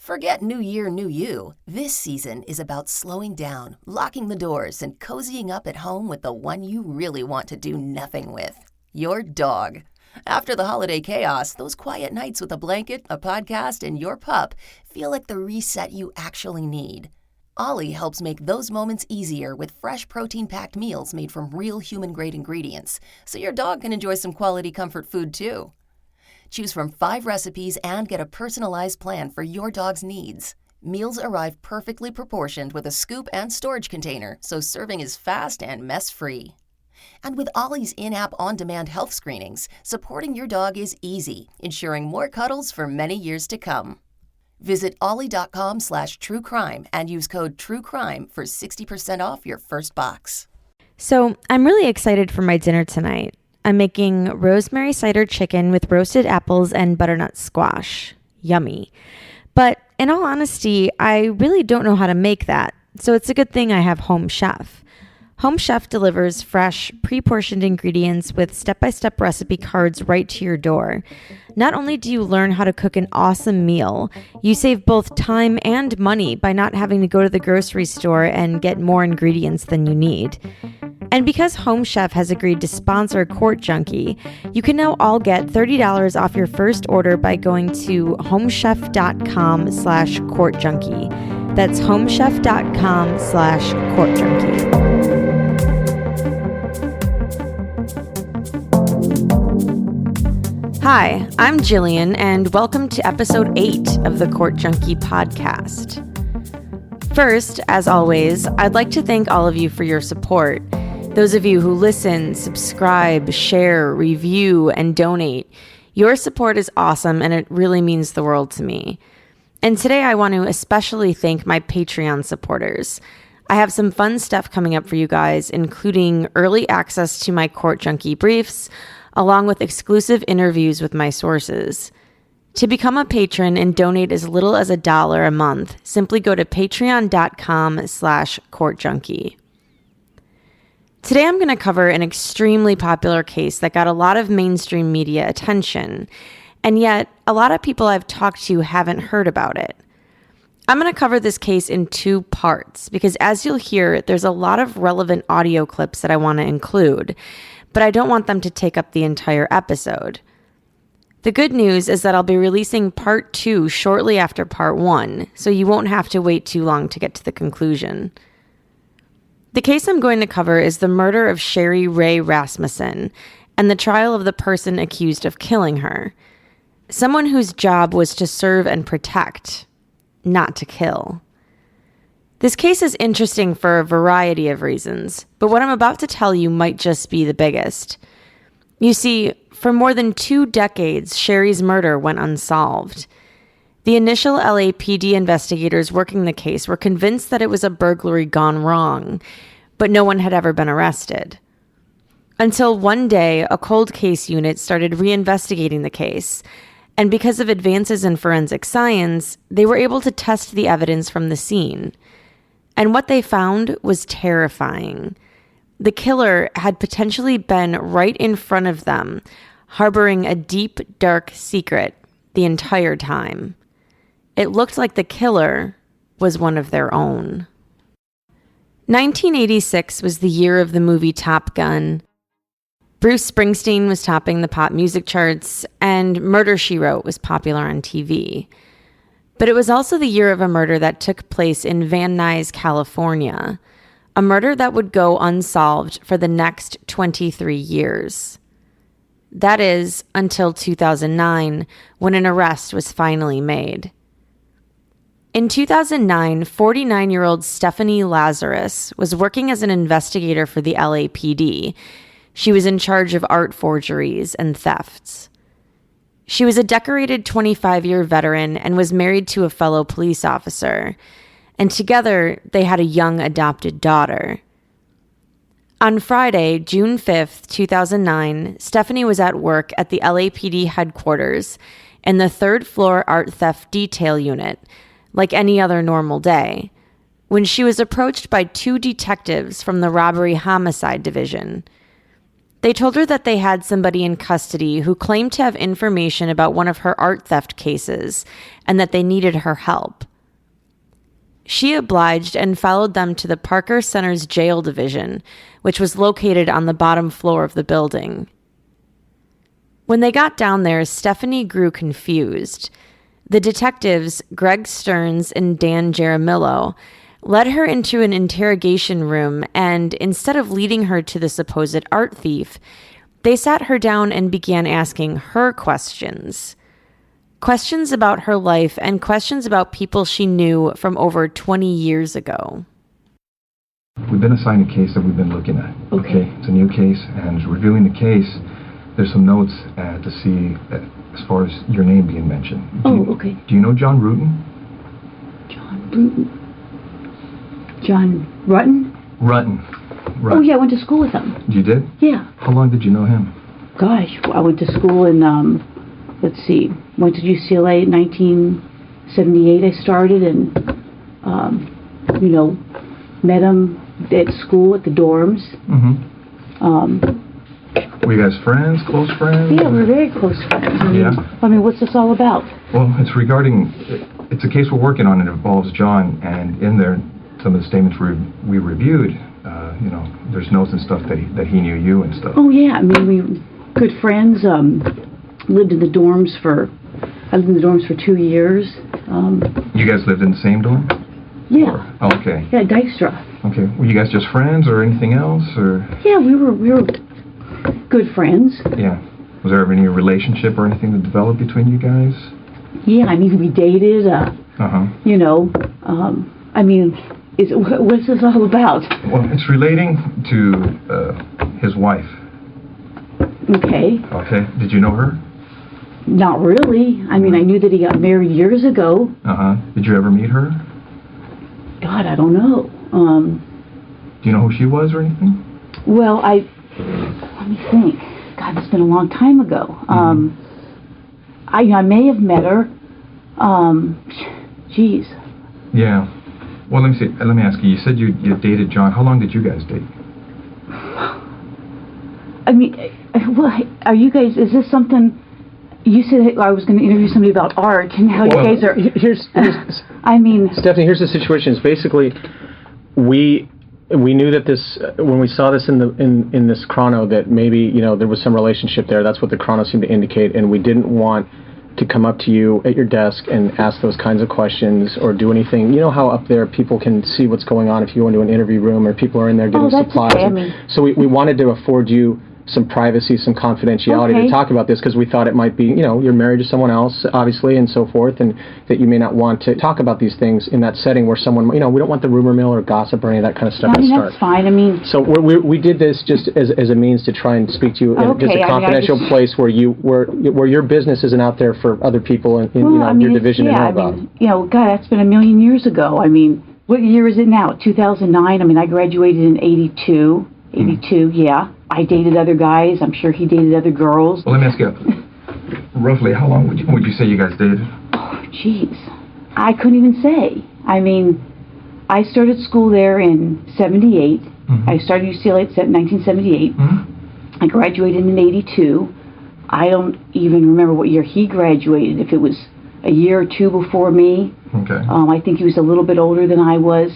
Forget New Year, New You. This season is about slowing down, locking the doors, and cozying up at home with the one you really want to do nothing with. Your dog. After the holiday chaos, those quiet nights with a blanket, a podcast, and your pup feel like the reset you actually need. Ollie helps make those moments easier with fresh protein-packed meals made from real human-grade ingredients, so your dog can enjoy some quality comfort food too. Choose from 5 recipes and get a personalized plan for your dog's needs. Meals arrive perfectly proportioned with a scoop and storage container, so serving is fast and mess-free. And with Ollie's in-app on-demand health screenings, supporting your dog is easy, ensuring more cuddles for many years to come. Visit ollie.com/truecrime and use code TRUECRIME for 60% off your first box. So I'm really excited for my dinner tonight. I'm making rosemary cider chicken with roasted apples and butternut squash. Yummy. But in all honesty, I really don't know how to make that, so it's a good thing I have Home Chef. Home Chef delivers fresh, pre-portioned ingredients with step-by-step recipe cards right to your door. Not only do you learn how to cook an awesome meal, you save both time and money by not having to go to the grocery store and get more ingredients than you need. And because Home Chef has agreed to sponsor Court Junkie, you can now all get $30 off your first order by going to homechef.com/courtjunkie. That's homechef.com/courtjunkie. Hi, I'm Jillian, and welcome to episode 8 of the Court Junkie podcast. First, as always, I'd like to thank all of you for your support. Those of you who listen, subscribe, share, review, and donate. Your support is awesome, and it really means the world to me. And today I want to especially thank my Patreon supporters. I have some fun stuff coming up for you guys, including early access to my Court Junkie briefs, along with exclusive interviews with my sources. To become a patron and donate as little as $1 a month, simply go to patreon.com/courtjunkie. Today I'm going to cover an extremely popular case that got a lot of mainstream media attention, and yet a lot of people I've talked to haven't heard about it. I'm going to cover this case in 2 parts because, as you'll hear, there's a lot of relevant audio clips that I want to include, but I don't want them to take up the entire episode. The good news is that I'll be releasing part 2 shortly after part 1, so you won't have to wait too long to get to the conclusion. The case I'm going to cover is the murder of Sherri Ray Rasmussen and the trial of the person accused of killing her. Someone whose job was to serve and protect, not to kill. This case is interesting for a variety of reasons, but what I'm about to tell you might just be the biggest. You see, for more than 2 decades, Sherri's murder went unsolved. The initial LAPD investigators working the case were convinced that it was a burglary gone wrong, but no one had ever been arrested. Until one day, a cold case unit started reinvestigating the case, and because of advances in forensic science, they were able to test the evidence from the scene. And what they found was terrifying. The killer had potentially been right in front of them, harboring a deep, dark secret the entire time. It looked like the killer was one of their own. 1986 was the year of the movie Top Gun. Bruce Springsteen was topping the pop music charts, and Murder, She Wrote was popular on TV. But it was also the year of a murder that took place in Van Nuys, California, a murder that would go unsolved for the next 23 years. That is, until 2009, when an arrest was finally made. In 2009, 49-year-old Stephanie Lazarus was working as an investigator for the LAPD. She was in charge of art forgeries and thefts. She was a decorated 25-year veteran and was married to a fellow police officer, and together they had a young adopted daughter. On Friday, June 5th, 2009, Stephanie was at work at the LAPD headquarters in the 3rd floor art theft detail unit, like any other normal day, when she was approached by 2 detectives from the robbery homicide division. They told her that they had somebody in custody who claimed to have information about one of her art theft cases and that they needed her help. She obliged and followed them to the Parker Center's jail division, which was located on the bottom floor of the building. When they got down there, Stephanie grew confused. The detectives, Greg Stearns and Dan Jaramillo, led her into an interrogation room, and instead of leading her to the supposed art thief, they sat her down and began asking her questions. Questions about her life and questions about people she knew from over 20 years ago. We've been assigned a case that we've been looking at. Okay. It's a new case, and reviewing the case, there's some notes to see as far as your name being mentioned. Okay. Do you know John Ruetten? John Ruetten. John Ruetten? Ruetten. Oh, yeah, I went to school with him. You did? Yeah. How long did you know him? Gosh, I went to school in, let's see, went to UCLA in 1978 I started, and, met him at school at the dorms. Were you guys friends, close friends? Yeah, we're very close friends. I mean, what's this all about? Well, it's a case we're working on, and it involves John, and in there, some of the statements we reviewed, there's notes and stuff that he knew you and stuff. Oh, yeah, I mean, we were good friends, lived in the dorms I lived in the dorms for 2 years. You guys lived in the same dorm? Yeah. Oh, okay. Yeah, Dykstra. Okay. Were you guys just friends or anything else, or? Yeah, we were good friends. Yeah. Was there ever any relationship or anything that developed between you guys? Yeah, I mean, we dated, I mean, what's this all about? Well, it's relating to his wife. Okay. Okay. Did you know her? Not really. I mean, I knew that he got married years ago. Did you ever meet her? God, I don't know. Do you know who she was or anything? Well, let me think. God, it's been a long time ago. I may have met her. Geez. Yeah. Well, let me see. Let me ask you. You said you dated John. How long did you guys date? I mean, well, are you guys? Is this something? You said I was going to interview somebody about art, and how you guys are. Here's I mean, Stephanie. Here's the situation. It's basically we knew that this when we saw this in this chrono that maybe there was some relationship there. That's what the chrono seemed to indicate, and we didn't want to come up to you at your desk and ask those kinds of questions or do anything. You know how up there people can see what's going on if you go into an interview room or people are in there getting supplies. Okay. I mean, so we wanted to afford you some privacy, some confidentiality to talk about this because we thought it might be, you're married to someone else, obviously, and so forth, and that you may not want to talk about these things in that setting where someone, we don't want the rumor mill or gossip or any of that kind of stuff to start. That's fine. I mean, so we did this just as a means to try and speak to you in just a confidential place where your business isn't out there for other people in your division to know about. God, that's been a million years ago. I mean, what year is it now? 2009. I mean, I graduated in 82. 82, yeah. I dated other guys. I'm sure he dated other girls. Well, let me ask you, roughly, how long would you say you guys dated? Oh, jeez. I couldn't even say. I mean, I started school there in 78. I started UCLA in 1978. I graduated in 82. I don't even remember what year he graduated, if it was a year or two before me. Okay. I think he was a little bit older than I was.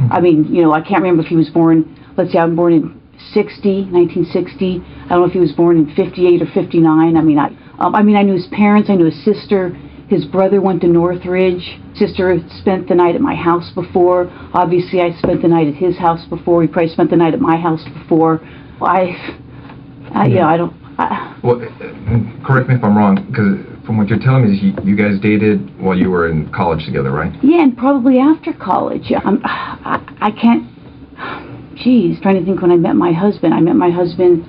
I mean, I can't remember if he was born, let's say I'm born in 1960. I don't know if he was born in 58 or 59. I mean, I knew his parents. I knew his sister. His brother went to Northridge. Sister spent the night at my house before. Obviously, I spent the night at his house before. He probably spent the night at my house before. I don't. Well, correct me if I'm wrong, because from what you're telling me, is you guys dated while you were in college together, right? Yeah, and probably after college. I can't. Geez, trying to think when I met my husband. I met my husband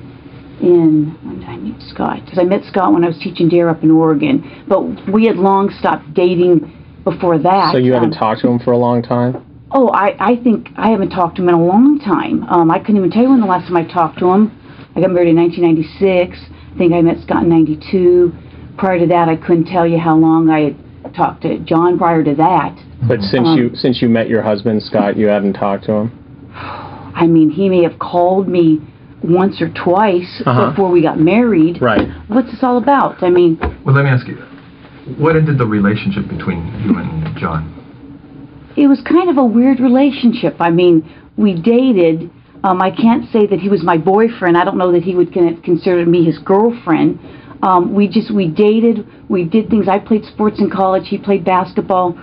when did I meet Scott? Because I met Scott when I was teaching DARE up in Oregon. But we had long stopped dating before that. So you haven't talked to him for a long time? Oh, I think I haven't talked to him in a long time. I couldn't even tell you when the last time I talked to him. I got married in 1996. I think I met Scott in 92. Prior to that, I couldn't tell you how long I had talked to John prior to that. But since you met your husband, Scott, you haven't talked to him? I mean, he may have called me once or twice before we got married. Right. What's this all about? I mean... Well, let me ask you, what ended the relationship between you and John? It was kind of a weird relationship. I mean, we dated. I can't say that he was my boyfriend. I don't know that he would consider me his girlfriend. We dated. We did things. I played sports in college. He played basketball.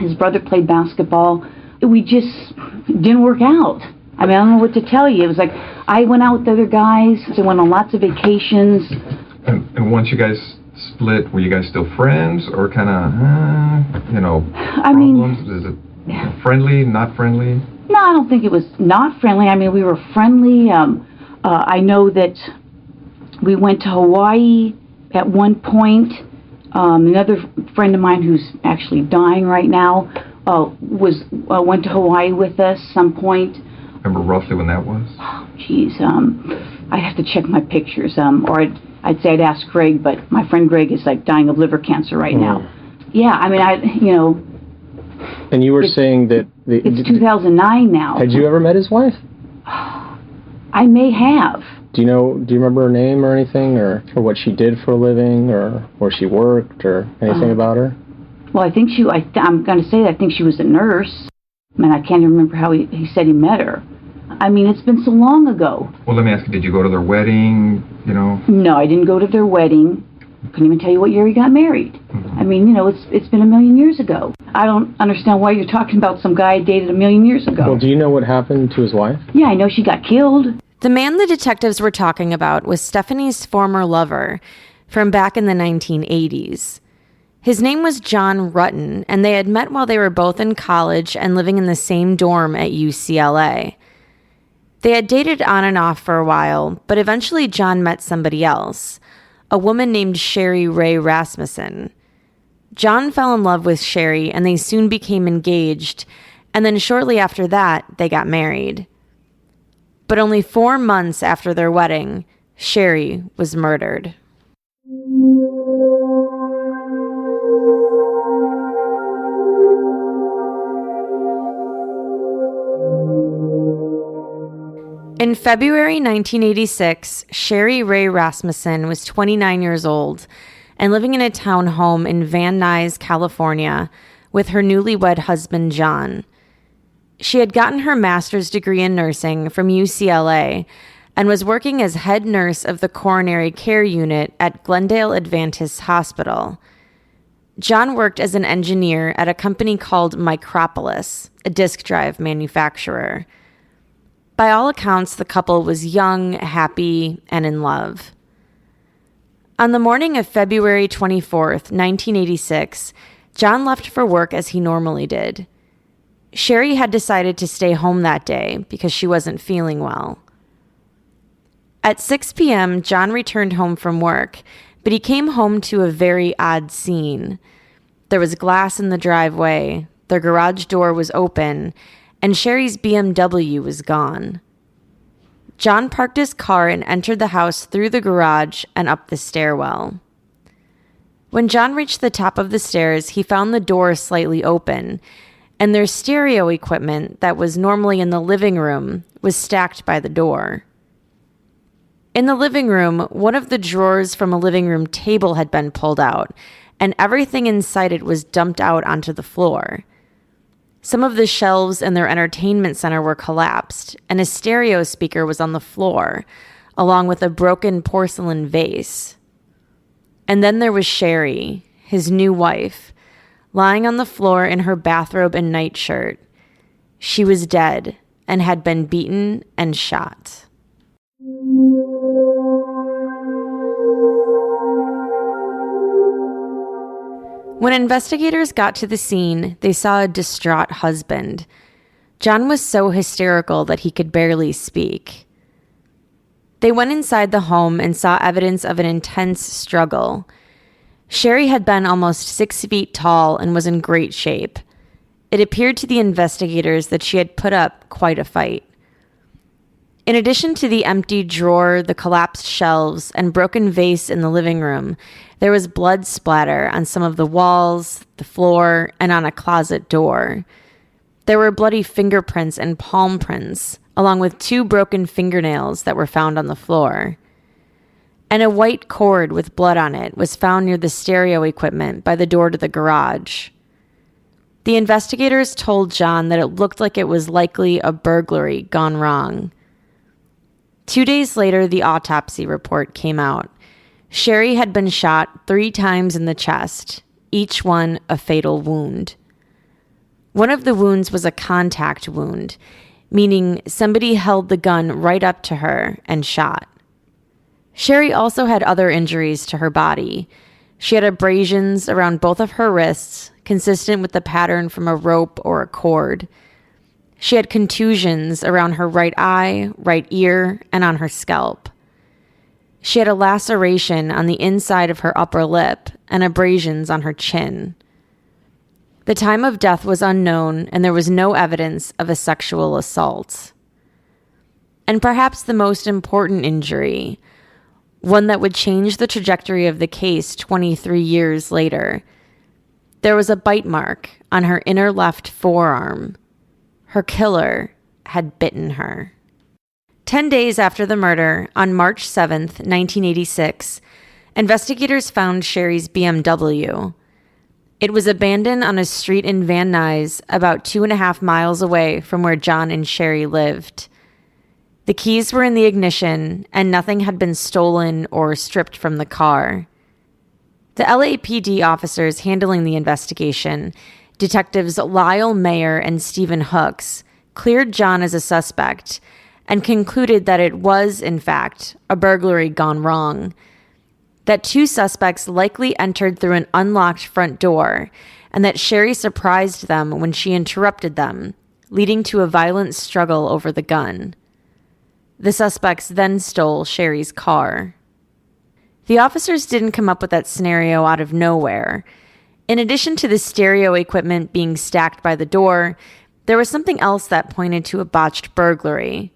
His brother played basketball. We just didn't work out. I mean, I don't know what to tell you. It was like I went out with other guys. I went on lots of vacations. And once you guys split, were you guys still friends, or kind of, I problems? mean, Is it friendly, not friendly? No, I don't think it was not friendly. I mean, we were friendly. I know that we went to Hawaii at one point. Another friend of mine who's actually dying right now went to Hawaii with us some point. Remember roughly when that was? Oh, geez. I'd have to check my pictures. Or I'd say I'd ask Greg, but my friend Greg is like dying of liver cancer right now. Yeah, I mean, And you were saying that... It's 2009 now. Had you ever met his wife? I may have. Do you remember her name or anything, or what she did for a living, or where she worked, or anything about her? Well, I think I'm going to say that I think she was a nurse. I mean, I can't even remember how he said he met her. I mean, it's been so long ago. Well, let me ask you, did you go to their wedding, No, I didn't go to their wedding. Couldn't even tell you what year he got married. Mm-hmm. I mean, it's been 1,000,000 years ago. I don't understand why you're talking about some guy I dated 1,000,000 years ago. Well, do you know what happened to his wife? Yeah, I know she got killed. The man the detectives were talking about was Stephanie's former lover from back in the 1980s. His name was John Ruetten, and they had met while they were both in college and living in the same dorm at UCLA. They had dated on and off for a while, but eventually John met somebody else, a woman named Sherri Rasmussen. John fell in love with Sherri, and they soon became engaged, and then shortly after that, they got married. But only 4 months after their wedding, Sherri was murdered. In February 1986, Sherri Rasmussen was 29 years old and living in a townhome in Van Nuys, California, with her newlywed husband, John. She had gotten her master's degree in nursing from UCLA and was working as head nurse of the coronary care unit at Glendale Adventist Hospital. John worked as an engineer at a company called Micropolis, a disk drive manufacturer. By all accounts, the couple was young, happy, and in love. On the morning of February 24th, 1986, John left for work as he normally did. Sherri had decided to stay home that day because she wasn't feeling well. At 6 p.m., John returned home from work, but he came home to a very odd scene. There was glass in the driveway, their garage door was open, and Sherri's BMW was gone. John parked his car and entered the house through the garage and up the stairwell. When John reached the top of the stairs, he found the door slightly open, and their stereo equipment that was normally in the living room was stacked by the door. In the living room, one of the drawers from a living room table had been pulled out, and everything inside it was dumped out onto the floor. Some of the shelves in their entertainment center were collapsed, and a stereo speaker was on the floor, along with a broken porcelain vase. And then there was Sherri, his new wife, lying on the floor in her bathrobe and nightshirt. She was dead and had been beaten and shot. When investigators got to the scene, they saw a distraught husband. John was so hysterical that he could barely speak. They went inside the home and saw evidence of an intense struggle. Sherri had been almost 6 feet tall and was in great shape. It appeared to the investigators that she had put up quite a fight. In addition to the empty drawer, the collapsed shelves, and broken vase in the living room, there was blood splatter on some of the walls, the floor, and on a closet door. There were bloody fingerprints and palm prints along with 2 broken fingernails that were found on the floor. And a white cord with blood on it was found near the stereo equipment by the door to the garage. The investigators told John that it looked like it was likely a burglary gone wrong. 2 days later, the autopsy report came out. Sherri had been shot 3 times in the chest, each one a fatal wound. One of the wounds was a contact wound, meaning somebody held the gun right up to her and shot. Sherri also had other injuries to her body. She had abrasions around both of her wrists, consistent with the pattern from a rope or a cord. She had contusions around her right eye, right ear, and on her scalp. She had a laceration on the inside of her upper lip and abrasions on her chin. The time of death was unknown, and there was no evidence of a sexual assault. And perhaps the most important injury, one that would change the trajectory of the case 23 years later. There was a bite mark on her inner left forearm. Her killer had bitten her. 10 days after the murder, on March 7th, 1986, investigators found Sherri's BMW. It was abandoned on a street in Van Nuys, about 2.5 miles away from where John and Sherri lived. The keys were in the ignition, and nothing had been stolen or stripped from the car. The LAPD officers handling the investigation, Detectives Lyle Mayer and Stephen Hooks, cleared John as a suspect and concluded that it was, in fact, a burglary gone wrong. That 2 suspects likely entered through an unlocked front door, and that Sherri surprised them when she interrupted them, leading to a violent struggle over the gun. The suspects then stole Sherri's car. The officers didn't come up with that scenario out of nowhere. In addition to the stereo equipment being stacked by the door, there was something else that pointed to a botched burglary.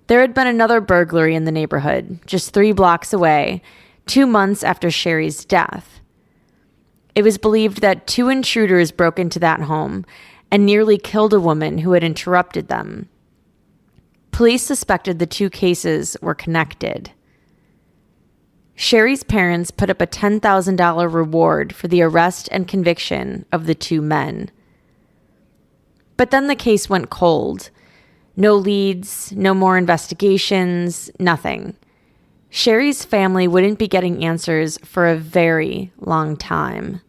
There had been another burglary in the neighborhood, just 3 blocks away, 2 months after Sherri's death. It was believed that 2 intruders broke into that home and nearly killed a woman who had interrupted them. Police suspected the 2 cases were connected. Sherri's parents put up a $10,000 reward for the arrest and conviction of the 2 men. But then the case went cold. No leads, no more investigations, nothing. Sherri's family wouldn't be getting answers for a very long time.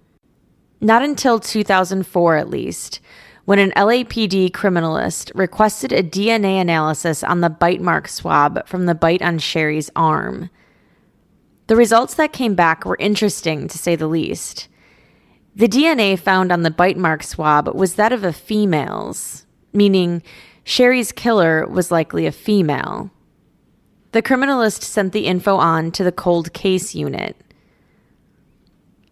Not until 2004, at least, when an LAPD criminalist requested a DNA analysis on the bite mark swab from the bite on Sherri's arm. The results that came back were interesting, to say the least. The DNA found on the bite mark swab was that of a female's, meaning Sherri's killer was likely a female. The criminalist sent the info on to the cold case unit.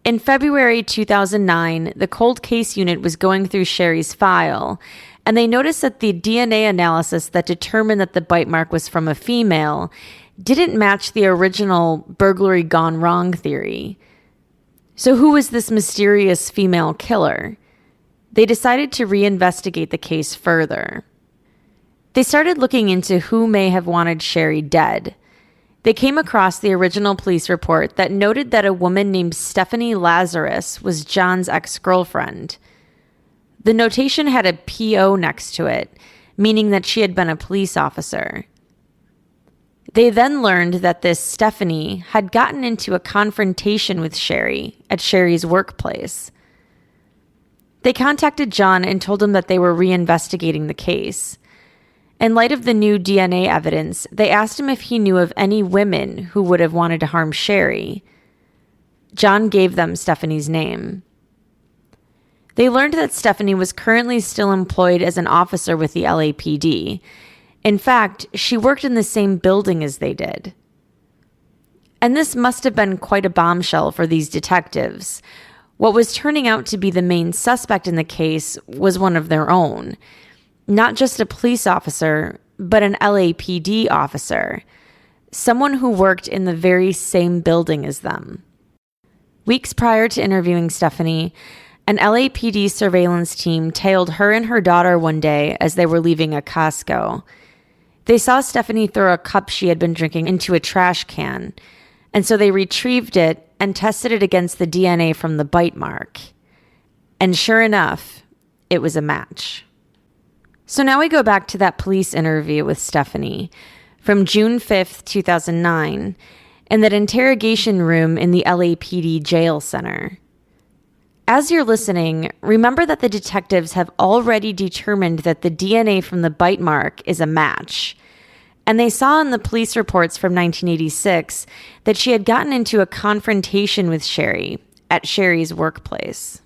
In February 2009, the cold case unit was going through Sherri's file, and they noticed that the DNA analysis that determined that the bite mark was from a female didn't match the original burglary gone wrong theory. So who was this mysterious female killer? They decided to reinvestigate the case further. They started looking into who may have wanted Sherri dead. They came across the original police report that noted that a woman named Stephanie Lazarus was John's ex-girlfriend. The notation had a P.O. next to it, meaning that she had been a police officer. They then learned that this Stephanie had gotten into a confrontation with Sherri at Sherri's workplace. They contacted John and told him that they were reinvestigating the case. In light of the new DNA evidence, they asked him if he knew of any women who would have wanted to harm Sherri. John gave them Stephanie's name. They learned that Stephanie was currently still employed as an officer with the LAPD. In fact, she worked in the same building as they did. And this must have been quite a bombshell for these detectives. What was turning out to be the main suspect in the case was one of their own. Not just a police officer, but an LAPD officer. Someone who worked in the very same building as them. Weeks prior to interviewing Stephanie, An LAPD surveillance team tailed her and her daughter one day as they were leaving a Costco. They saw Stephanie throw a cup she had been drinking into a trash can, and so they retrieved it and tested it against the DNA from the bite mark. And sure enough, it was a match. So now we go back to that police interview with Stephanie from June 5th, 2009, in that interrogation room in the LAPD jail center. As you're listening, remember that the detectives have already determined that the DNA from the bite mark is a match. And they saw in the police reports from 1986 that she had gotten into a confrontation with Sherri at Sherri's workplace.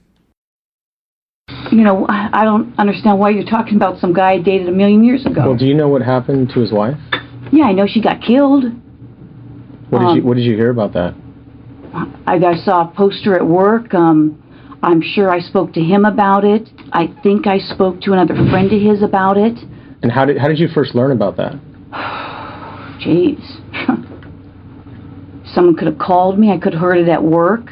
You know, I don't understand why you're talking about some guy I dated a million years ago. Well, do you know what happened to his wife? Yeah, I know she got killed. What did you hear about that? I saw a poster at work. I'm sure I spoke to him about it. I think I spoke to another friend of his about it. And how did you first learn about that? Jeez. Someone could have called me. I could have heard it at work.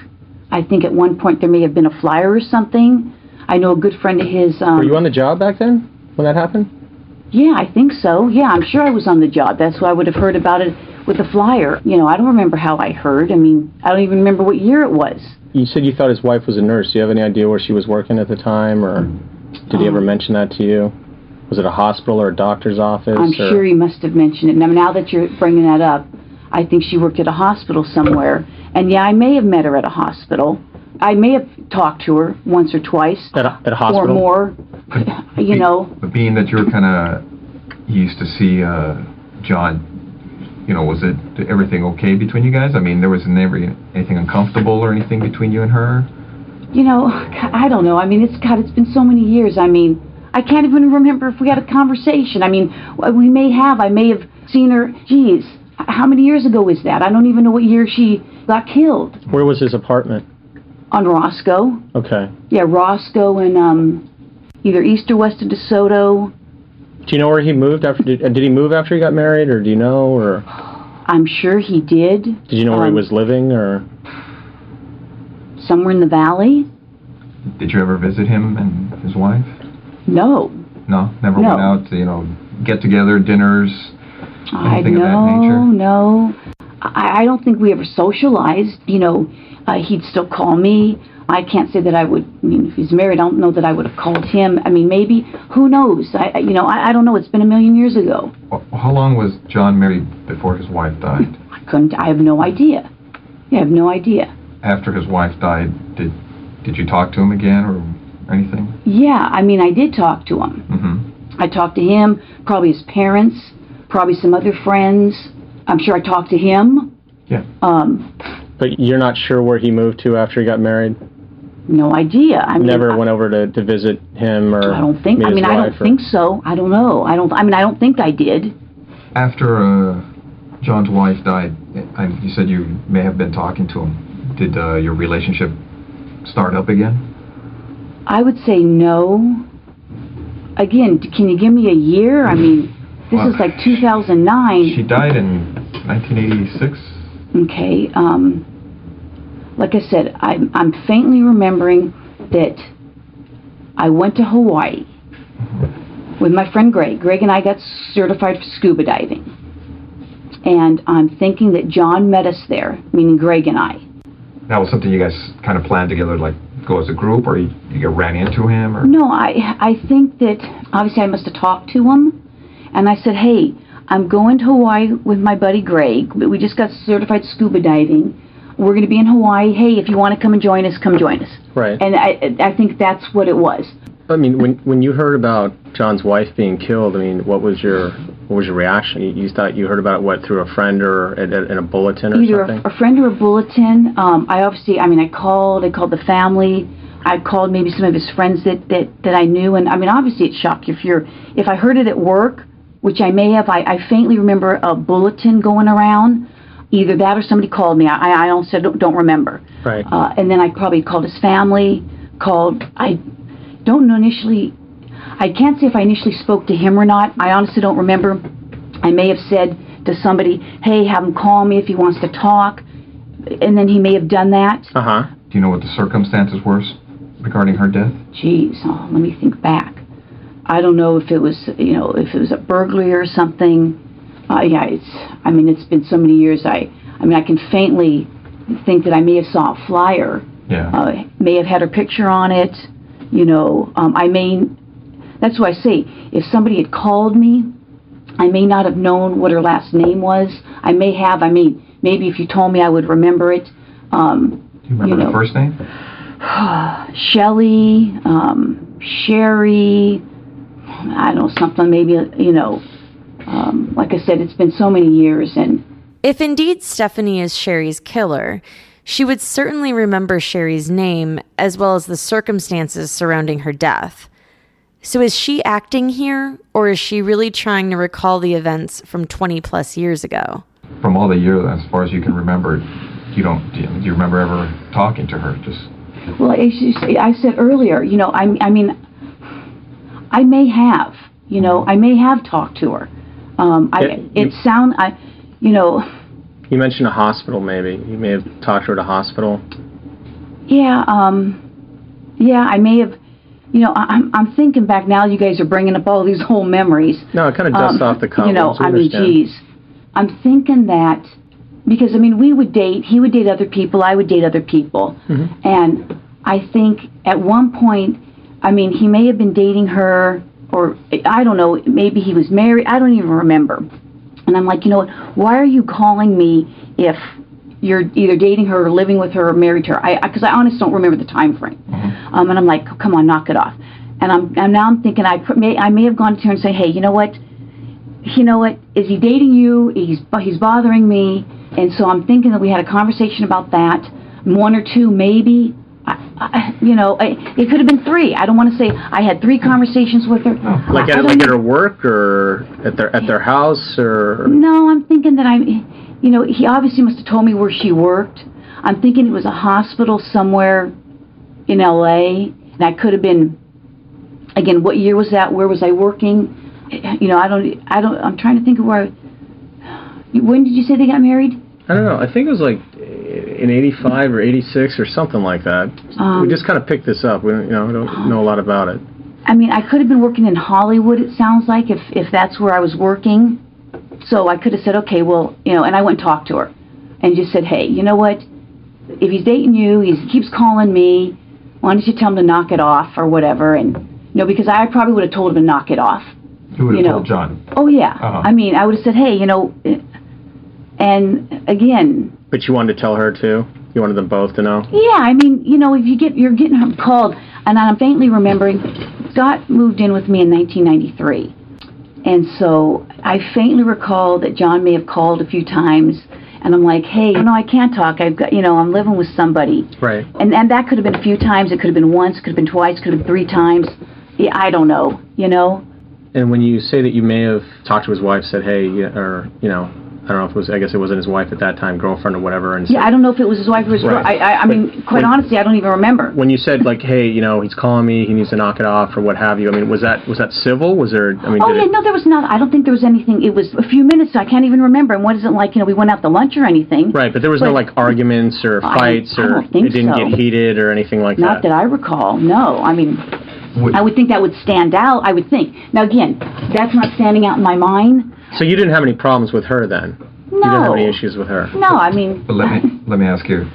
I think at one point there may have been a flyer or something. I know a good friend of his... Were you on the job back then when that happened? Yeah, I think so. Yeah, I'm sure I was on the job. That's why I would have heard about it with the flyer. You know, I don't remember how I heard. I mean, I don't even remember what year it was. You said you thought his wife was a nurse. Do you have any idea where she was working at the time, or did he ever mention that to you? Was it a hospital or a doctor's office? I'm sure he must have mentioned it. Now that you're bringing that up, I think she worked at a hospital somewhere. And yeah, I may have met her at a hospital. I may have talked to her once or twice. At a hospital? Or more, you know. But being that you're you used to see John, you know, was it everything okay between you guys? I mean, there was never anything uncomfortable or anything between you and her? You know, I don't know. I mean, it's been so many years. I mean, I can't even remember if we had a conversation. I mean, I may have seen her. Geez, how many years ago was that? I don't even know what year she got killed. Where was his apartment? On Roscoe. Okay. Yeah, Roscoe and either east or west of DeSoto. Do you know where he moved after? Did he move after he got married, or do you know? Or I'm sure he did. Did you know where he was living, or somewhere in the valley? Did you ever visit him and his wife? No. No, never went out to, you know, get together, dinners, anything of that nature? No. I don't think we ever socialized. You know, he'd still call me. I can't say that I would. I mean, if he's married, I don't know that I would have called him. I mean, maybe. Who knows? I don't know. It's been a million years ago. Well, how long was John married before his wife died? I have no idea. Yeah, I have no idea. After his wife died, did you talk to him again or anything? Yeah, I mean, I did talk to him. Mm-hmm. I talked to him, probably his parents, probably some other friends. I'm sure I talked to him. Yeah. But you're not sure where he moved to after he got married? No idea. I mean, never went over to visit him, or I don't think. I mean, I don't think so. I don't know. I don't think I did. After John's wife died, you said you may have been talking to him. Did your relationship start up again? I would say no. Again, can you give me a year? I mean, this is like 2009. She died in 1986. Okay. Like I said, I'm faintly remembering that I went to Hawaii with my friend Greg. Greg and I got certified for scuba diving. And I'm thinking that John met us there, meaning Greg and I. That was something you guys kind of planned together, like go as a group, or you ran into him? Or? No, I think that obviously I must have talked to him. And I said, hey, I'm going to Hawaii with my buddy Greg. We just got certified scuba diving. We're going to be in Hawaii. Hey, if you want to come and join us, come join us. Right. And I think that's what it was. I mean, when you heard about John's wife being killed, I mean, what was your reaction? You thought you heard about it, what, through a friend or in a bulletin or Either something? a friend or a bulletin. I called the family. I called maybe some of his friends that I knew. And I mean, obviously it shocked you. If I heard it at work, which I may have, I faintly remember a bulletin going around. Either that or somebody called me. I honestly don't remember. Right. And then I probably called his family, I don't know initially, I can't say if I initially spoke to him or not. I honestly don't remember. I may have said to somebody, hey, have him call me if he wants to talk. And then he may have done that. Uh-huh. Do you know what the circumstances were regarding her death? Geez, let me think back. I don't know if it was, if it was a burglary or something. It's been so many years. I can faintly think that I may have saw a flyer. Yeah. May have had her picture on it. That's why I say, if somebody had called me, I may not have known what her last name was. I may have. Maybe if you told me, I would remember it. Do you remember the first name? Shelly, Sherri, I don't know, something maybe, like I said, it's been so many years. And if indeed Stephanie is Sherri's killer, she would certainly remember Sherri's name as well as the circumstances surrounding her death. So is she acting here, or is she really trying to recall the events from 20 plus years ago? From all the years, as far as you can remember, do you remember ever talking to her? Well, I said earlier, I may have, I may have talked to her. You mentioned a hospital, maybe. You may have talked to her at a hospital. Yeah, I may have. I'm thinking back now. You guys are bringing up all these whole memories. No, it kind of dusts off the cuff. Geez, I'm thinking that because we would date. He would date other people. I would date other people, and I think at one point, he may have been dating her, or I don't know. Maybe he was married. I don't even remember. And I'm like, why are you calling me if you're either dating her or living with her or married to her? Because I honestly don't remember the time frame. And I'm like, come on, knock it off. And now I'm thinking I may have gone to her and say, hey, you know what? Is he dating you? He's bothering me. And so I'm thinking that we had a conversation about that. One or two, maybe. It could have been three. I don't want to say I had three conversations with her. Like at her work or at their house or? No, I'm thinking that he obviously must have told me where she worked. I'm thinking it was a hospital somewhere in L.A. And I could have been. Again, what year was that? Where was I working? I'm trying to think of where. When did you say they got married? I don't know. I think it was like in 85 or 86 or something like that. We just kind of picked this up. We don't know a lot about it. I could have been working in Hollywood, it sounds like, if that's where I was working. So I could have said, okay, well, and I went and talked to her and just said, hey, you know what? If he's dating you, he keeps calling me, why don't you tell him to knock it off or whatever? And, because I probably would have told him to knock it off. You would have told John? Oh, yeah. I would have said, hey, and again... But you wanted to tell her, too? You wanted them both to know? Yeah, if you're getting called, and I'm faintly remembering, Scott moved in with me in 1993. And so I faintly recall that John may have called a few times, and I'm like, hey, I can't talk. I've got, I'm living with somebody. Right. And that could have been a few times. It could have been once, could have been twice, could have been three times. Yeah, I don't know, And when you say that you may have talked to his wife, said, hey, or, I don't know if it was, I guess it wasn't his wife at that time, girlfriend or whatever. And I don't know if it was his wife or his girlfriend. Quite honestly, I don't even remember. When you said, like, hey, he's calling me, he needs to knock it off or what have you, was that civil? Was there, no, there was not. I don't think there was anything. It was a few minutes, so I can't even remember. And what is it like, we went out to lunch or anything. Right, but there was no, like, arguments or fights or it didn't get heated or anything like that? Not that I recall, no. I would think that would stand out, I would think. Now, again, that's not standing out in my mind. So you didn't have any problems with her then? No. You didn't have any issues with her? No, But let me ask you.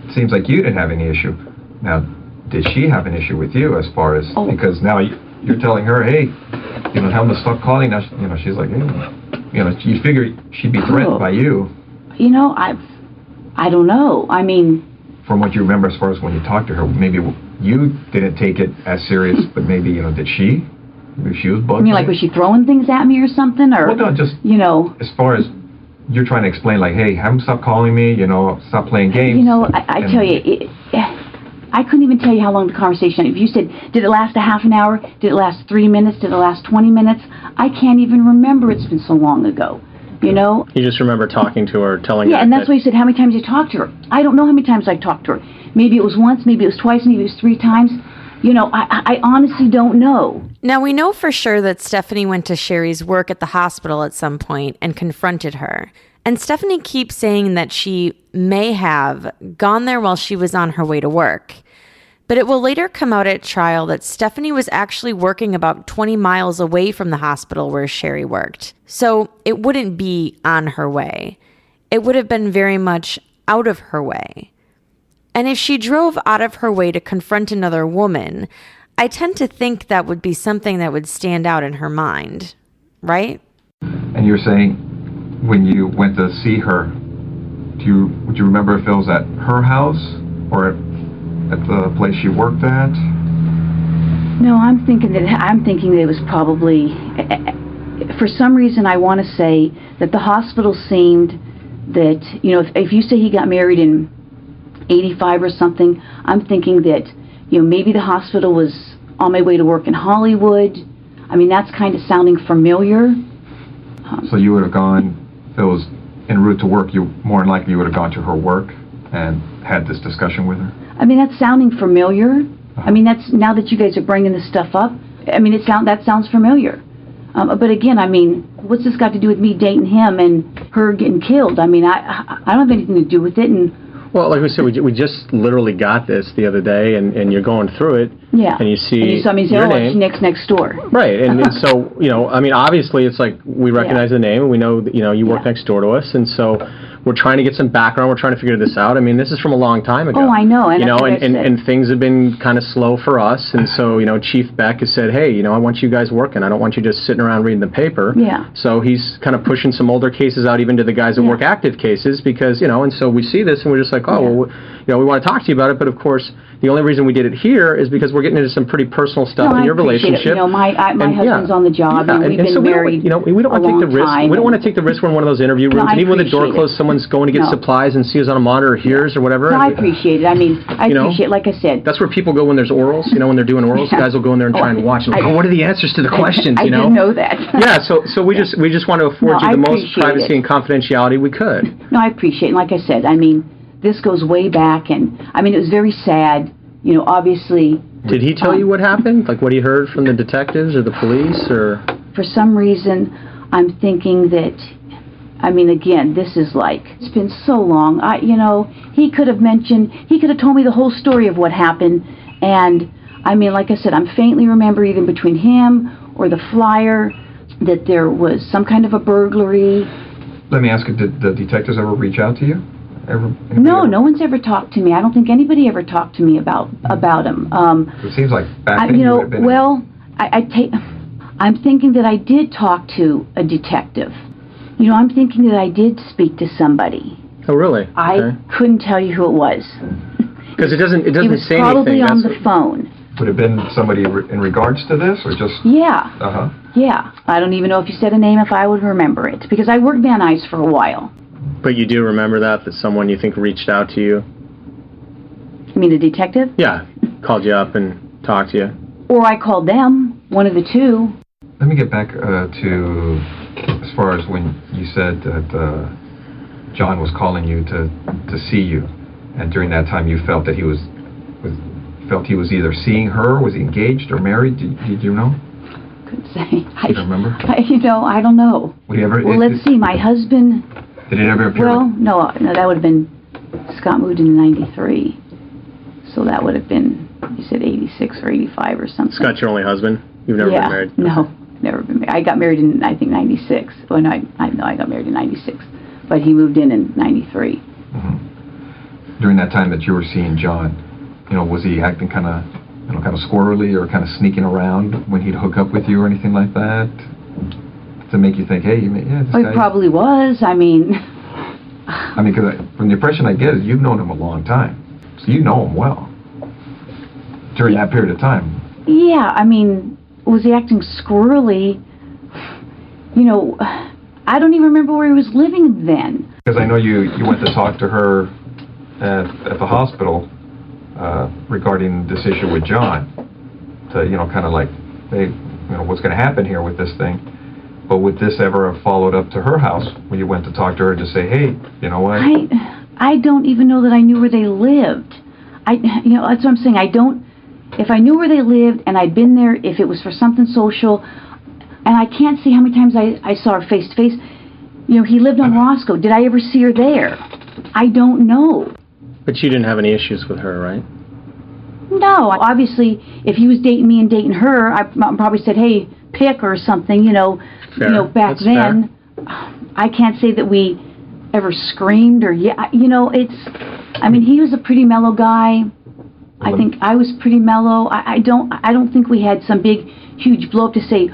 It seems like you didn't have any issue. Now, did she have an issue with you as far as... Because now you're telling her, hey, tell him to stop calling. Now, she's like, hey, you figure she'd be threatened by you. I don't know. From what you remember as far as when you talked to her, maybe you didn't take it as serious, but maybe, did she? Maybe she was bugging like, was she throwing things at me or something? Or, well, no, just, as far as you're trying to explain, like, hey, have him stop calling me, stop playing games. I tell you, I couldn't even tell you how long the conversation, if you said, did it last a half an hour? Did it last 3 minutes? Did it last 20 minutes? I can't even remember. It's been so long ago. You just remember talking to her, telling her. Yeah, and that's why you said, how many times you talked to her? I don't know how many times I talked to her. Maybe it was once, maybe it was twice, maybe it was three times. I honestly don't know. Now, we know for sure that Stephanie went to Sherri's work at the hospital at some point and confronted her. And Stephanie keeps saying that she may have gone there while she was on her way to work. But it will later come out at trial that Stephanie was actually working about 20 miles away from the hospital where Sherri worked. So it wouldn't be on her way. It would have been very much out of her way. And if she drove out of her way to confront another woman, I tend to think that would be something that would stand out in her mind, right? And you're saying when you went to see her, would you remember if it was at her house or at the place she worked at? No, I'm thinking that it was probably, for some reason I want to say that the hospital seemed that, if you say he got married in 85 or something, I'm thinking that, maybe the hospital was on my way to work in Hollywood. I mean, that's kind of sounding familiar. So you would have gone, if it was en route to work, more than likely you would have gone to her work and had this discussion with her? I mean, that's sounding familiar. I mean, that's, now that you guys are bringing this stuff up, I mean, that sounds familiar. But again, I mean, what's this got to do with me dating him and her getting killed? I mean, I don't have anything to do with it. And well, like we said, we just literally got this the other day, and you're going through it, yeah, and you see your name. It's next door. Right, and so, I mean, obviously it's like we recognize the name, and we know that, you work next door to us, and so we're trying to get some background, we're trying to figure this out. I mean, this is from a long time ago. Oh, I know. And and things have been kind of slow for us, and so, Chief Beck has said, hey, I want you guys working, I don't want you just sitting around reading the paper. Yeah. So he's kind of pushing some older cases out even to the guys that work active cases, because, and so we see this, and we're just like, well, we want to talk to you about it, but of course, the only reason we did it here is because we're getting into some pretty personal stuff in your relationship. My husband's on the job, and we've been married we don't want to take the risk. We don't want to take the risk when one of those interview rooms, and even when the door closed, someone's going to get supplies and sees us on a monitor or hears or whatever. No, I appreciate it. I mean, I appreciate it, like I said. That's where people go when there's orals, when they're doing orals, guys will go in there and try and watch, and what are the answers to the questions, I didn't know that. Yeah, so we just want to afford you the most privacy and confidentiality we could. No, I appreciate it. Like I said, I mean, this goes way back, and I mean, it was very sad, obviously. Did he tell you what happened? Like what he heard from the detectives or the police, or? For some reason, I'm thinking that, I mean, again, this is like, it's been so long. He could have told me the whole story of what happened, and I mean, like I said, I'm faintly remember either between him or the flyer that there was some kind of a burglary. Let me ask you, did the detectives ever reach out to you? No one's ever talked to me. I don't think anybody ever talked to me about him. It seems like back then you would have been... Well, I'm thinking that I did talk to a detective. I'm thinking that I did speak to somebody. Oh, really? I couldn't tell you who it was. Because it doesn't say anything. It was probably on the phone. Would it have been somebody in regards to this, or just... Yeah. Uh-huh. Yeah. I don't even know if you said a name, if I would remember it. Because I worked Van Nuys for a while. But you do remember that someone you think reached out to you? You mean a detective? Yeah, called you up and talked to you. Or I called them, one of the two. Let me get back to as far as when you said that John was calling you to see you, and during that time you felt that he was either seeing her, was he engaged or married? Did you know? Couldn't say. You don't remember? I don't know. Let's see. My husband. Did it ever appear? Well, no, that would have been, Scott moved in '93, so that would have been, you said 86 or 85 or something. Scott's your only husband? You've never been married? No, never been married. I got married in, I think, 96. Well, no, I got married in 96, but he moved in 93. Mm-hmm. During that time that you were seeing John, was he acting kind of squirrely or kind of sneaking around when he'd hook up with you or anything like that? To make you think, hey, this guy... He probably was. I mean, because from the impression I get is you've known him a long time, so you know him well during that period of time. Yeah, I mean, was he acting squirrely? I don't even remember where he was living then. Because I know you went to talk to her at the hospital regarding this issue with John, to kind of like, hey, what's going to happen here with this thing. But would this ever have followed up to her house when you went to talk to her to say, hey, you know what? I don't even know that I knew where they lived. That's what I'm saying. If I knew where they lived and I'd been there, if it was for something social, and I can't see how many times I saw her face to face. He lived on Roscoe. Did I ever see her there? I don't know. But you didn't have any issues with her, right? No, obviously, if he was dating me and dating her, I probably said, "Hey, pick," or something. Fair. Back That's then, I can't say that we ever screamed or he was a pretty mellow guy. I think I was pretty mellow. I don't think we had some big, huge blow up to say,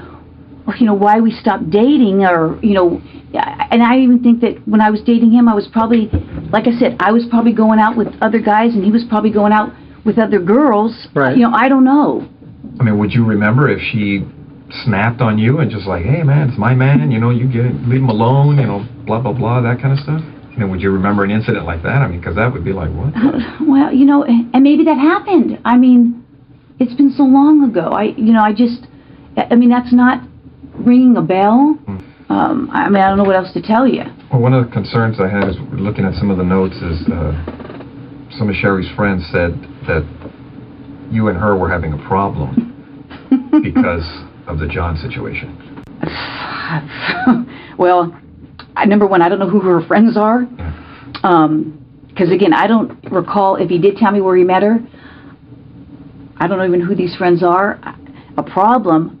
why we stopped dating, or and I even think that when I was dating him, I was probably, like I said, I was probably going out with other guys, and he was probably going out with other girls. Right. I don't know. I mean, would you remember if she snapped on you and just like, hey man, it's my man, you get it, leave him alone, blah blah blah, that kind of stuff? I mean, would you remember an incident like that? I mean, because that would be like, what? Well, and maybe that happened. I mean, it's been so long ago. That's not ringing a bell. I don't know what else to tell you. Well, one of the concerns I had is looking at some of the notes is some of Sherri's friends said that you and her were having a problem because of the John situation. Well, number one, I don't know who her friends are. Because, again, I don't recall if he did tell me where he met her. I don't know even who these friends are. A problem,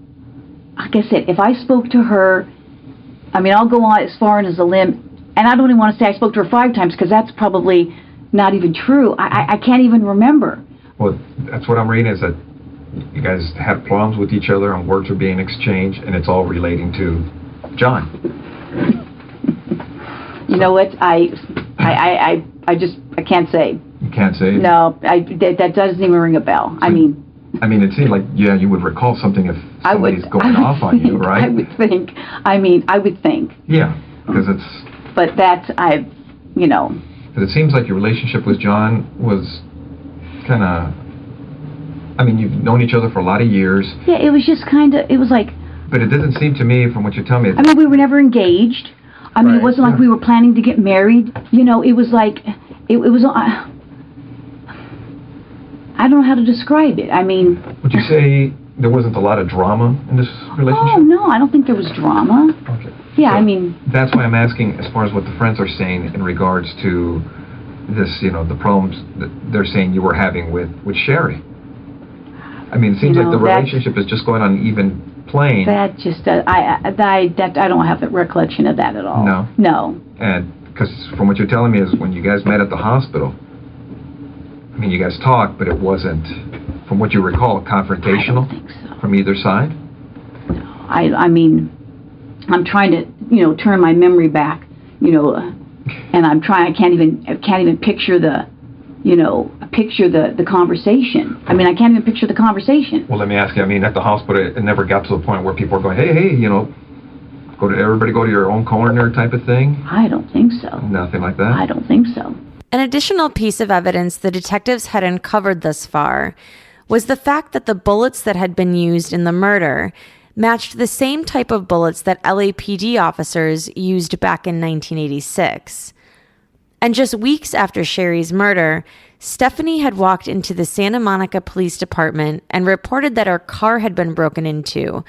like I said, if I spoke to her, I'll go on as far as a limb, and I don't even want to say I spoke to her 5 times, because that's probably not even true. I can't even remember. Well, that's what I'm reading, is that you guys had problems with each other and words were being exchanged, and it's all relating to John. You know what? I can't say. You can't say? No, that doesn't even ring a bell. So, it seemed like, you would recall something if somebody's going off on you, right? I would think. I would think. Yeah, because it's... But that's, Because it seems like your relationship with John was kind of... you've known each other for a lot of years. Yeah, it was just kind of, it was like... But it doesn't seem to me, from what you're telling me... we were never engaged. Right, it wasn't like we were planning to get married. It was like, it was... I don't know how to describe it. Would you say there wasn't a lot of drama in this relationship? Oh, no, I don't think there was drama. Okay. Yeah, So that's why I'm asking, as far as what the friends are saying in regards to this, the problems that they're saying you were having with Sherri. It seems like the relationship is just going on an even plane. That just, I don't have the recollection of that at all. No? No. And, because from what you're telling me is when you guys met at the hospital, you guys talked, but it wasn't, from what you recall, confrontational? I don't think so. From either side? No. I'm trying to, turn my memory back, and I'm trying, I can't even picture the conversation. I can't even picture the conversation. Well, let me ask you, at the hospital, it never got to the point where people were going, hey, everybody go to your own corner type of thing? I don't think so. Nothing like that? I don't think so. An additional piece of evidence the detectives had uncovered thus far was the fact that the bullets that had been used in the murder matched the same type of bullets that LAPD officers used back in 1986. And just weeks after Sherri's murder, Stephanie had walked into the Santa Monica Police Department and reported that her car had been broken into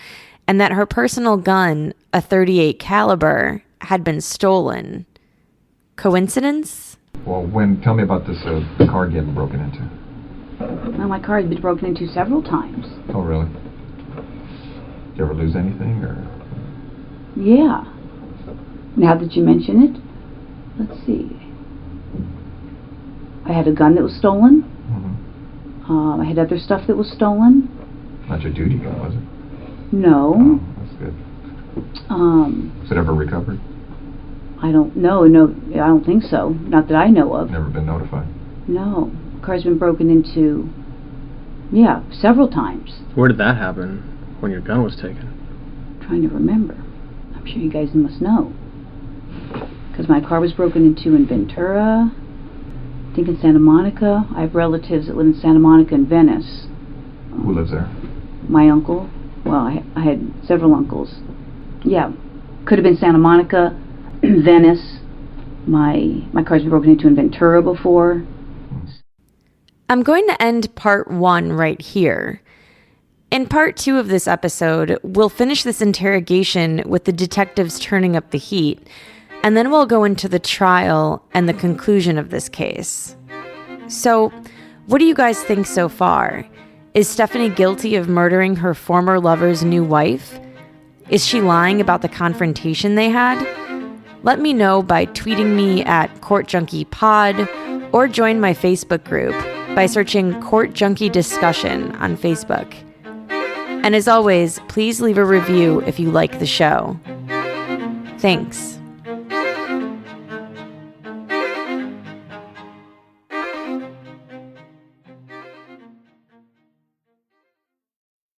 and that her personal gun, a .38 caliber, had been stolen. Coincidence? Well, tell me about this car getting broken into. Well, my car has been broken into several times. Oh, really? Did you ever lose anything, or? Yeah. Now that you mention it, let's see. I had a gun that was stolen. Mm-hmm. I had other stuff that was stolen. Not your duty gun, was it? No. Oh, that's good. Was it ever recovered? I don't know. No, I don't think so. Not that I know of. Never been notified? No. The car's been broken into, several times. Where did that happen when your gun was taken? I'm trying to remember. I'm sure you guys must know. Because my car was broken into in Ventura, I think in Santa Monica. I have relatives that live in Santa Monica and Venice. Who lives there? My uncle. Well, I had several uncles. Yeah. Could have been Santa Monica, Venice. My car's been broken into in Ventura before. I'm going to end part 1 right here. In part 2 of this episode, we'll finish this interrogation with the detectives turning up the heat, and then we'll go into the trial and the conclusion of this case. So, What do you guys think so far? Is Stephanie guilty of murdering her former lover's new wife? Is she lying about the confrontation they had? Let me know by tweeting me at CourtJunkiePod or join my Facebook group by searching Court Junkie Discussion on Facebook. And as always, please leave a review if you like the show. Thanks.